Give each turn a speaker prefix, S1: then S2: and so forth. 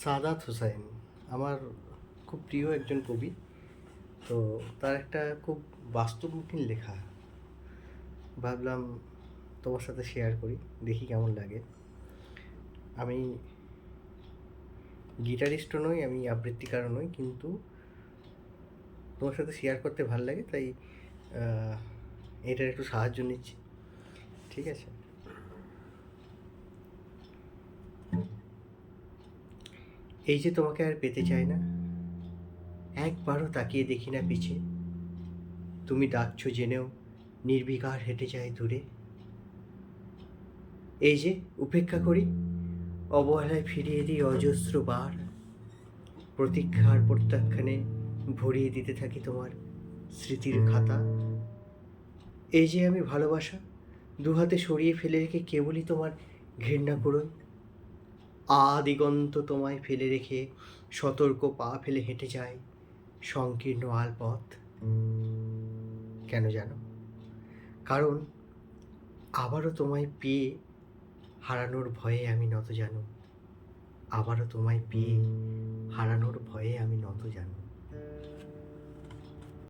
S1: সাদাত হোসাইন আমার খুব প্রিয় একজন কবি। তো তার একটা খুব বাস্তবমুখী লেখা ভাবলাম তোমার সাথে শেয়ার করি, দেখি কেমন লাগে। আমি গিটারিস্টও নই, আমি আবৃত্তিকারও নই, কিন্তু তোমার সাথে শেয়ার করতে ভালো লাগে, তাই এটার একটু সাহায্য নিচ্ছি। ঠিক আছে? এই যে তোমাকে আর পেতে চাই না, একবারও তাকিয়ে দেখি না পিছে। তুমি ডাকছো জেনেও নির্বিকার হেঁটে যায় দূরে। এই যে উপেক্ষা করি, অবহেলায় ফিরিয়ে দিই অজস্র বার। প্রতীক্ষার প্রত্যাখ্যানে ভরিয়ে দিতে থাকি তোমার স্মৃতির খাতা। এই যে আমি ভালোবাসা দুহাতে সরিয়ে ফেলে রেখে কেবলই তোমার ঘৃণা করই। দিগন্ত তোমায় ফেলে রেখে সতর্ক পা ফেলে হেঁটে যায় সংকীর্ণ আলপথ। কেন জানো? কারণ আবারও তোমায় পেয়ে হারানোর ভয়ে আমি নতজানু। আবারও তোমায় পেয়ে হারানোর ভয়ে আমি নতজানু।